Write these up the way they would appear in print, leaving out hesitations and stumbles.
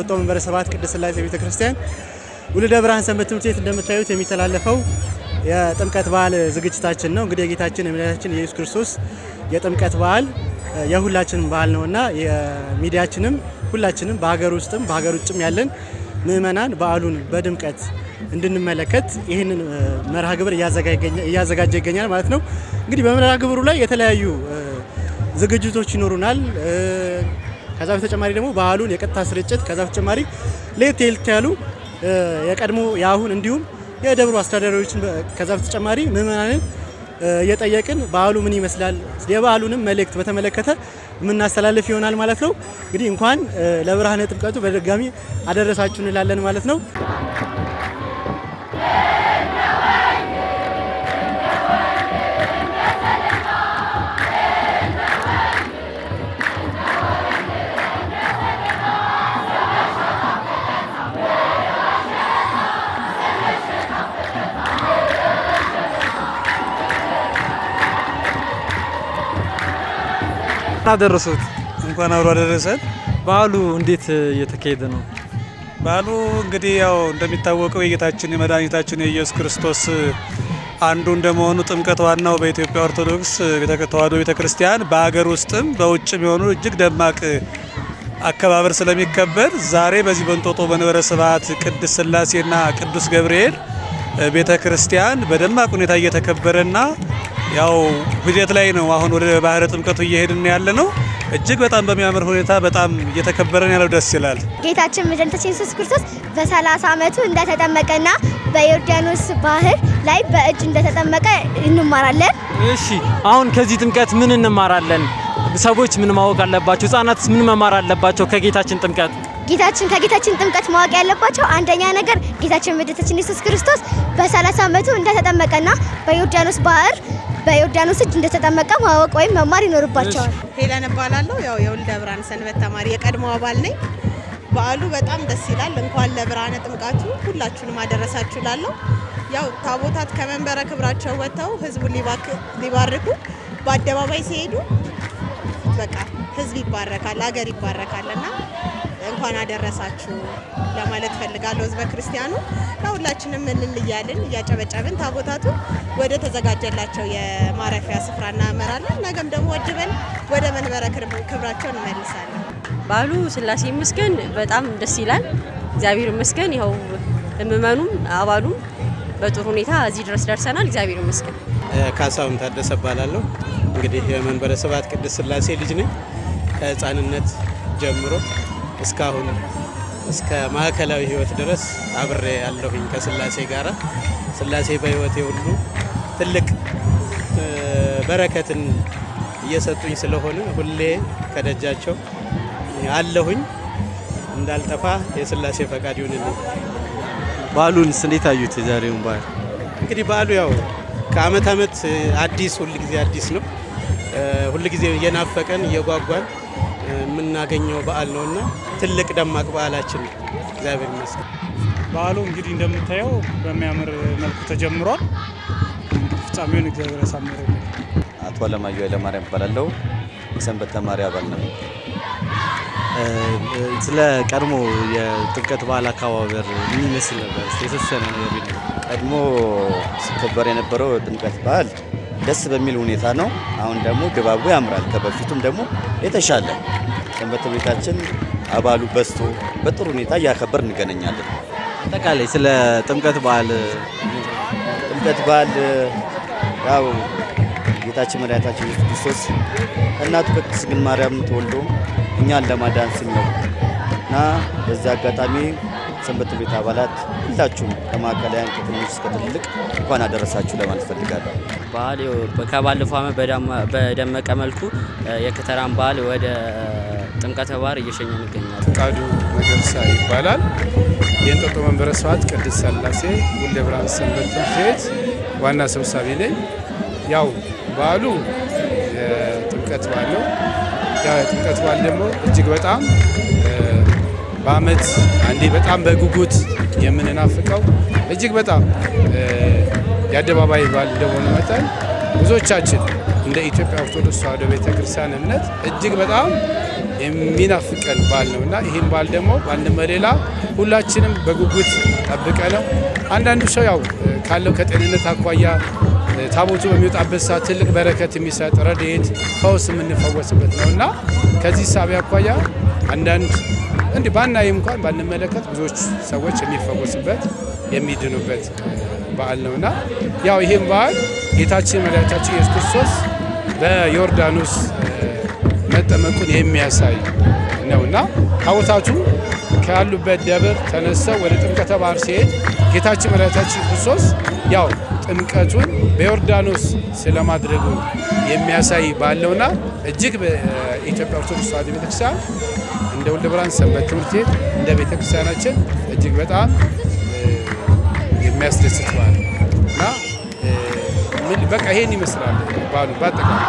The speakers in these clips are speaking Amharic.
የእንጦጦ መንበረ ስብሐት ቅድስት ሥላሴ ቤተክርስቲያን ውልደ ብርሃን ሰንበት ትምህርት ቤት እንደምታዩት የሚተላለፈው የጥምቀት በዓል ዝግጅታችን ነው። እንግዲህ የጌታችን የመድኃኒታችን የኢየሱስ ክርስቶስ የጥምቀት በዓል የሁላችንም በዓል ነውና የሚዲያችንም ሁላችንም በሀገር ውስጥም በሀገር ውጭም ያለን ምእመናን በዓሉን በድምቀት እንድንመለከት ይህንን መርሃ ግብር እያዘጋጀ ይገኛል ማለት ነው። እንግዲህ በመርሃ ግብሩ ላይ የተለያዩ ዝግጅቶች ይኖሩናል። ከዛ በተጨማሪ ደግሞ በዓሉን የቀጥታ ስርጭት ከዛ በተጨማሪ ለየት ያሉ የቀድሞ የአሁን እንዲሁም የደብሩ አስተዳዳሪዎችን ከዛ በተጨማሪ ምእመናንን እየጠየቅን በዓሉ ምን ይመስላል የበዓሉንም መልእክት በተመለከተ የምናስተላልፍ ይሆናል ማለት ነው። እንግዲህ እንኳን ለብርሃነ ጥምቀቱ በድጋሚ አደረሳችሁ እንላለን ማለት ነው። አደረሱት እንኳን አብሮ አደረሰን። በዓሉ እንዴት እየተካሄደ ነው? በዓሉ እንግዲህ ያው እንደሚታወቀው የጌታችን የመድኃኒታችን የኢየሱስ ክርስቶስ አንዱ እንደመሆኑ ጥምቀት ዋናው በኢትዮጵያ ኦርቶዶክስ ተዋሕዶ ቤተክርስቲያን በሀገር ውስጥም በውጭም የሆኑ እጅግ ደማቅ አከባበር ስለሚከበር ዛሬ በዚህ በእንጦጦ መንበረ ስብሐት ቅድስት ሥላሴና ቅዱስ ገብርኤል ቤተክርስቲያን በደማቅ ሁኔታ እየተከበረና ያው ሂደት ላይ ነው። አሁን ወደ ባህረ ጥምቀቱ እየሄድን ያለ ነው። እጅግ በጣም በሚያምር ሁኔታ በጣም እየተከበረን ያለው ደስ ይላል። ጌታችን መድኃኒታችን ኢየሱስ ክርስቶስ በ30 ዓመቱ እንደተጠመቀና በዮርዳኖስ ባህር ላይ በእጅ እንደተጠመቀ እንማራለን። እሺ አሁን ከዚህ ጥምቀት ምን እንማራለን? ሰዎች ምን ማወቅ አለባቸው? ህፃናትስ ምን መማር አለባቸው ከጌታችን ጥምቀት? ከጌታችን ጥምቀት ማወቅ ያለባቸው አንደኛ ነገር ጌታችን መድኃኒታችን ኢየሱስ ክርስቶስ በ30 ዓመቱ እንደተጠመቀና በዮርዳኖስ እጅ እንደተጠመቀ ማወቅ ወይም መማር ይኖርባቸዋል። ሄለን እባላለሁ። ያው የውልደ ብርሃን ሰንበት ተማሪ የቀድሞ አባል ነኝ። በዓሉ በጣም ደስ ይላል። እንኳን ለብርሃነ ጥምቀቱ ሁላችሁንም አደረሳችሁ እላለሁ። ያው ታቦታት ከመንበረ ክብራቸው ወጥተው ህዝቡን ሊባርኩ በአደባባይ ሲሄዱ በቃ ህዝብ ይባረካል፣ ሀገር ይባረካልና እንኳን አደረሳችሁ ለማለት ፈልጋለሁ። ህዝበ ክርስቲያኑ ሁላችንም እንልያለን እያጨበጨብን ታቦታቱ ወደ ተዘጋጀላቸው የማረፊያ ስፍራ እናመራለን። ነገም ደግሞ ወጅበን ወደ መንበረ ክብራቸው እንመልሳለን። በዓሉ ሥላሴ ይመስገን በጣም ደስ ይላል። እግዚአብሔር ይመስገን። ይኸው ምእመኑም አባሉም በጥሩ ሁኔታ እዚህ ድረስ ደርሰናል። እግዚአብሔር ይመስገን። ካሳሁን ታደሰ እባላለሁ። እንግዲህ የመንበረ ስብሐት ቅድስት ሥላሴ ልጅ ነኝ። ከህፃንነት ጀምሮ እስካሁን እስከ ማዕከላዊ ህይወት ድረስ አብሬ ያለሁኝ ከሥላሴ ጋራ። ሥላሴ በህይወቴ ሁሉ ትልቅ በረከትን እየሰጡኝ ስለሆነ ሁሌ ከደጃቸው አለሁኝ። እንዳልጠፋ የሥላሴ ፈቃድ ይሁንልኝ። በዓሉንስ እንዴት አዩት? የዛሬውን በዓል እንግዲህ በዓሉ ያው ከአመት አመት አዲስ ሁልጊዜ አዲስ ነው። ሁልጊዜ እየናፈቀን እየጓጓን የምናገኘው በዓል ነውና ትልቅ ደማቅ በዓላችን ነው። እግዚአብሔር ይመስገን። በዓሉ እንግዲህ እንደምታየው በሚያምር መልኩ ተጀምሯል። ፍጻሜውን እግዚአብሔር ያሳምረው። አቶ አለማየሁ ኃይለማርያም እባላለሁ። የሰንበት ተማሪ አባል ነኝ። ስለ ቀድሞ የጥምቀት በዓል አከባበር ምን ይመስል ነበር? የተወሰነ ነገር ቢል። ቀድሞ ሲከበር የነበረው ጥምቀት በዓል ደስ በሚል ሁኔታ ነው። አሁን ደግሞ ድባቡ ያምራል። ከበፊቱም ደግሞ የተሻለ ሰንበት ቤታችን አባሉ በዝቶ በጥሩ ሁኔታ እያከበር እንገናኛለን። አጠቃላይ ስለ ጥምቀት በዓል ያው ጌታችን መድኃኒታችን ኢየሱስ ክርስቶስ እናቱ ቅድስት ድንግል ማርያም ተወልዶ እኛን ለማዳን ሲል ነው እና በዚህ አጋጣሚ ሰንበት ቤት አባላት ሁላችሁም ከማዕከላውያን ከትንሽ እስከ ትልቅ እንኳን አደረሳችሁ ለማለት ፈልጋለሁ። በዓል ከባለፈው ዓመት በደመቀ መልኩ የከተራን በዓል ወደ ጥምቀተ ባህር እየሸኘን እንገኛለን። ፈቃዱ መገርሳ ይባላል። የእንጦጦ መንበረ ስብሐት ቅድስት ሥላሴ ውልደ ብርሃን ሰንበት ትምህርት ቤት ዋና ሰብሳቢ ነኝ። ያው በዓሉ የጥምቀት በዓል ነው። ያው የጥምቀት በዓል ደግሞ እጅግ በጣም በአመት አንዴ በጣም በጉጉት የምንናፍቀው እጅግ በጣም የአደባባይ በዓል እንደሆነ መጠን ብዙዎቻችን እንደ ኢትዮጵያ ኦርቶዶክስ ተዋሕዶ ቤተክርስቲያን እምነት እጅግ በጣም የሚናፍቀን በዓል ነውና ይህን በዓል ደግሞ በአንድም በሌላ ሁላችንም በጉጉት ጠብቀ ነው። አንዳንዱ ሰው ያው ካለው ከጤንነት አኳያ ታቦቱ በሚወጣበት ሰዓት ትልቅ በረከት የሚሰጥ ረድኤት፣ ፈውስ የምንፈወስበት ነውና ከዚህ ሳቢያ አኳያ አንዳንድ እንዲህ ባናይ እንኳን ባንመለከት ብዙዎች ሰዎች የሚፈወስበት የሚድኑበት በዓል ነውና ያው ይህም በዓል ጌታችን መድኃኒታችን ኢየሱስ ክርስቶስ በዮርዳኖስ መጠመቁን የሚያሳይ ነውና ታቦታቱ ካሉበት ደብር ተነስተው ወደ ጥምቀተ ባህር ሲሄድ ጌታችን መድኃኒታችን ኢየሱስ ክርስቶስ ያው ጥምቀቱን በዮርዳኖስ ስለማድረጉ የሚያሳይ በዓል ነውና እጅግ በኢትዮጵያ ኦርቶዶክስ ተዋሕዶ ቤተክርስቲያን እንደ ወልደ ብርሃን ሰንበት ትምህርት ቤት እንደ ቤተክርስቲያናችን እጅግ በጣም የሚያስደስት በዓል እና በቃ ይሄን ይመስላል በዓሉ በአጠቃላይ።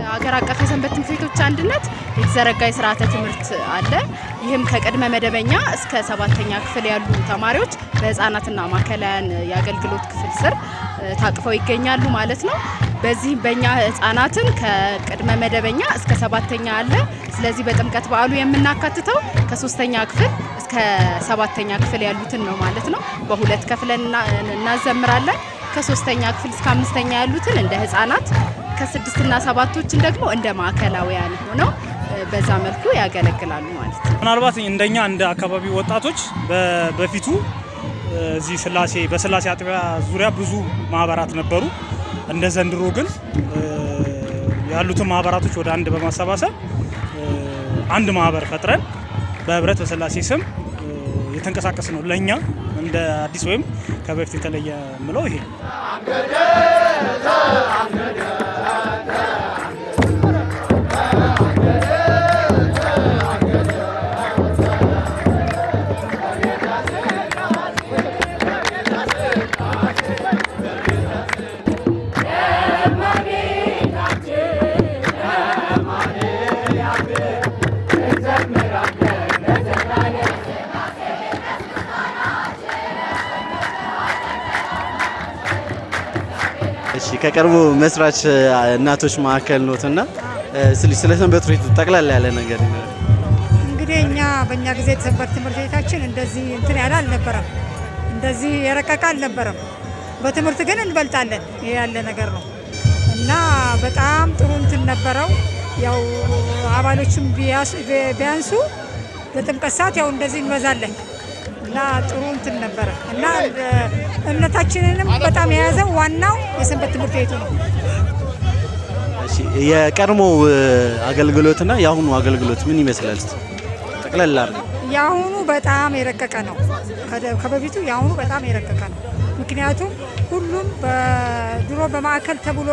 ሀገር አቀፍ የሰንበት ትምህርት ቤቶች አንድነት የተዘረጋ የስርዓተ ትምህርት አለ። ይህም ከቅድመ መደበኛ እስከ 7ኛ ክፍል ያሉ ተማሪዎች በህፃናትና ማዕከላውያን የአገልግሎት ክፍል ስር ታቅፈው ይገኛሉ ማለት ነው። በዚህ በእኛ ህፃናትን ከቅድመ መደበኛ እስከ 7ኛ አለ። ስለዚህ በጥምቀት በዓሉ የምናካትተው ከ3ኛ ክፍል እስከ 7ኛ ክፍል ያሉትን ነው ማለት ነው። በሁለት ከፍለን እናዘምራለን። ከ3ኛ ክፍል እስከ 5ኛ ያሉትን እንደ ህፃናት ከ6 እና 7ቶችን ደግሞ እንደ ማዕከላውያን ሆነው በዛ መልኩ ያገለግላሉ ማለት ነው። ምናልባት እንደኛ እንደ አካባቢ ወጣቶች በፊቱ እዚህ በስላሴ አጥቢያ ዙሪያ ብዙ ማህበራት ነበሩ። እንደ ዘንድሮ ግን ያሉትን ማህበራቶች ወደ አንድ በማሰባሰብ አንድ ማህበር ፈጥረን በህብረት በስላሴ ስም የተንቀሳቀስ ነው። ለኛ እንደ አዲስ ወይም ከበፊት የተለየ ምለው ይሄ ከቅርቡ መስራች እናቶች ማዕከል ኖትና ስለ ሰንበት ትምህርት ቤቱ ጠቅላላ ያለ ነገር እንግዲህ በእኛ ጊዜ ሰንበት ትምህርት ቤታችን እንደዚህ እንትን ያለ አልነበረም፣ እንደዚህ የረቀቀ አልነበረም። በትምህርት ግን እንበልጣለን፣ ይሄ ያለ ነገር ነው እና በጣም ጥሩ እንትን ነበረው። ያው አባሎችም ቢያንሱ ለጥምቀት ሰዓት ያው እንደዚህ እንበዛለን እና ጥሩ እንትን ነበረ እና እምነታችንንም በጣም የያዘው ዋናው የሰንበት ትምህርት ቤቱ ነው። የቀድሞ አገልግሎትና የአሁኑ አገልግሎት ምን ይመስላል? ጠቅላላ የአሁኑ በጣም የረቀቀ ነው። ከበፊቱ የአሁኑ በጣም የረቀቀ ነው። ምክንያቱም ሁሉም ድሮ በማዕከል ተብሎ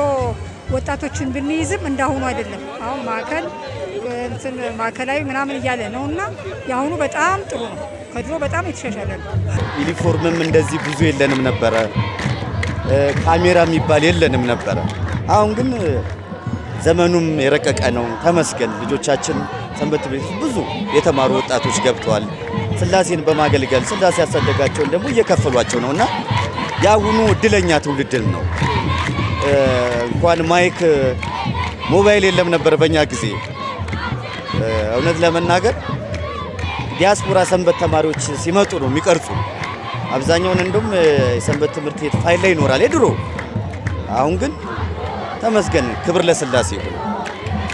ወጣቶችን ብንይዝም እንዳሁኑ አይደለም። አሁን ማዕከላዊ ምናምን እያለ ነውና የአሁኑ በጣም ጥሩ ነው። ከድሮ በጣም የተሻሻለ ነው። ዩኒፎርምም እንደዚህ ብዙ የለንም ነበረ። ካሜራ የሚባል የለንም ነበረ። አሁን ግን ዘመኑም የረቀቀ ነው። ተመስገን ልጆቻችን ሰንበት ቤት ብዙ የተማሩ ወጣቶች ገብተዋል። ስላሴን በማገልገል ስላሴ ያሳደጋቸውን ደግሞ እየከፈሏቸው ነውና ያሁኑ እድለኛ ትውልድን ነው። እንኳን ማይክ ሞባይል የለም ነበር በእኛ ጊዜ። እውነት ለመናገር ዲያስፖራ ሰንበት ተማሪዎች ሲመጡ ነው የሚቀርጹ። አብዛኛውን እንደውም የሰንበት ትምህርት ቤት ፋይል ላይ ይኖራል የድሮ። አሁን ግን ተመስገን ክብር ለስላሴ ይሁን።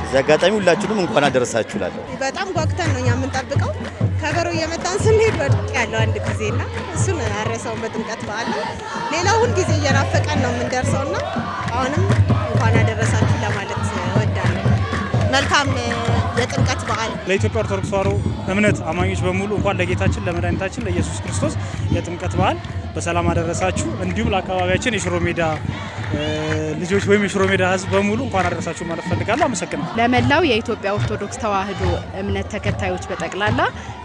እዚህ አጋጣሚ ሁላችሁንም እንኳን አደረሳችሁ እላለሁ። በጣም ጓጉተን ነው እኛ የምንጠብቀው። ከበሮ እየመጣን ስንሄድ ወድቅ ያለው አንድ ጊዜና እሱን አረሰውን በጥምቀት በዓል ነው። ሌላው ሁል ጊዜ እየናፈቀን ነው የምንደርሰውና አሁንም እንኳን አደረሳችሁ ለማለት እወዳለሁ። መልካም የጥምቀት በዓል። ለኢትዮጵያ ኦርቶዶክስ ተዋሕዶ እምነት አማኞች በሙሉ እንኳን ለጌታችን ለመድኃኒታችን ለኢየሱስ ክርስቶስ የጥምቀት በዓል በሰላም አደረሳችሁ። እንዲሁም ለአካባቢያችን የሽሮ ሜዳ ልጆች ወይም የሽሮ ሜዳ ሕዝብ በሙሉ እንኳን አደረሳችሁ ማለት ፈልጋለሁ። አመሰግናለሁ። ለመላው የኢትዮጵያ ኦርቶዶክስ ተዋሕዶ እምነት ተከታዮች በጠቅላላ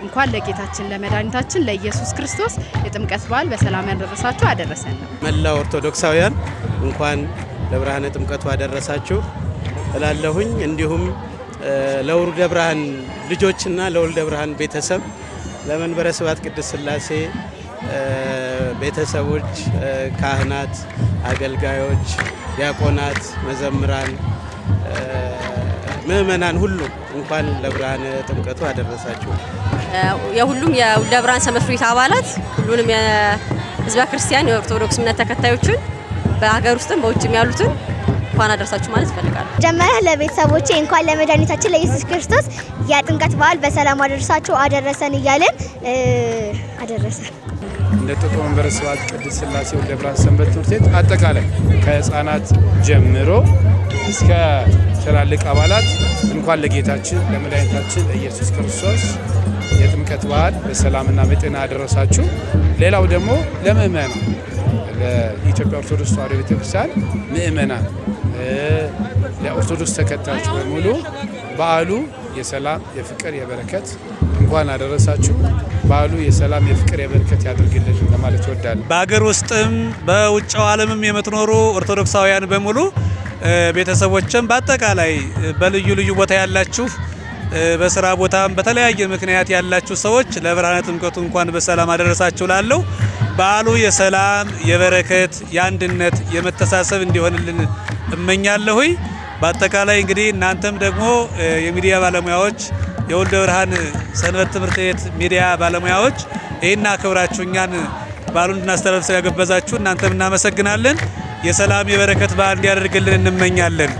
እንኳን ለጌታችን ለመድኃኒታችን ለኢየሱስ ክርስቶስ የጥምቀት በዓል በሰላም ያደረሳችሁ አደረሰን። መላው ኦርቶዶክሳውያን እንኳን ለብርሃነ ጥምቀቱ አደረሳችሁ እላለሁኝ። እንዲሁም ለውልደ ብርሃን ልጆችና ለውልደ ብርሃን ቤተሰብ ለመንበረ ስብሐት ቅድስት ሥላሴ ቤተሰቦች፣ ካህናት፣ አገልጋዮች፣ ዲያቆናት፣ መዘምራን፣ ምእመናን ሁሉ እንኳን ለብርሃነ ጥምቀቱ አደረሳችሁ። የሁሉም የውልደ ብርሃን ሰንበት ትምህርት ቤት አባላት ሁሉንም የህዝበ ክርስቲያን የኦርቶዶክስ እምነት ተከታዮችን በሀገር ውስጥም በውጭም ያሉትን እንኳን አደረሳችሁ ማለት እፈልጋለሁ። መጀመሪያ ለቤተሰቦቼ እንኳን ለመድኃኒታችን ለኢየሱስ ክርስቶስ የጥምቀት በዓል በሰላም አደረሳችሁ አደረሰን እያልን አደረሰን። እንደ ጦጦ መንበረ ስብሐት ቅድስት ሥላሴ ወልደ ብርሃን ሰንበት ትምህርት ቤት አጠቃላይ ከህፃናት ጀምሮ እስከ ትላልቅ አባላት እንኳን ለጌታችን ለመድኃኒታችን ለኢየሱስ ክርስቶስ የጥምቀት በዓል በሰላምና በጤና አደረሳችሁ። ሌላው ደግሞ ለምእመናን ለኢትዮጵያ ኦርቶዶክስ ተዋሕዶ ቤተክርስቲያን ምእመናን ለኦርቶዶክስ ተከታዮች በሙሉ በዓሉ የሰላም የፍቅር የበረከት እንኳን አደረሳችሁ። በዓሉ የሰላም የፍቅር የበረከት ያድርግልን ለማለት እወዳለሁ። በአገር ውስጥም በውጭው ዓለምም የምትኖሩ ኦርቶዶክሳውያን በሙሉ ቤተሰቦችም በአጠቃላይ በልዩ ልዩ ቦታ ያላችሁ በስራ ቦታም በተለያየ ምክንያት ያላችሁ ሰዎች ለብርሃነ ጥምቀቱ እንኳን በሰላም አደረሳችሁ ላለው በዓሉ የሰላም የበረከት የአንድነት የመተሳሰብ እንዲሆንልን እመኛለሁ። በአጠቃላይ እንግዲህ እናንተም ደግሞ የሚዲያ ባለሙያዎች የወልደ ብርሃን ሰንበት ትምህርት ቤት ሚዲያ ባለሙያዎች ይህን አክብራችሁ እኛን በዓሉን እንድናስተላልፍ ስለጋበዛችሁ እናንተም እናመሰግናለን። የሰላም የበረከት በዓል እንዲያደርግልን እንመኛለን።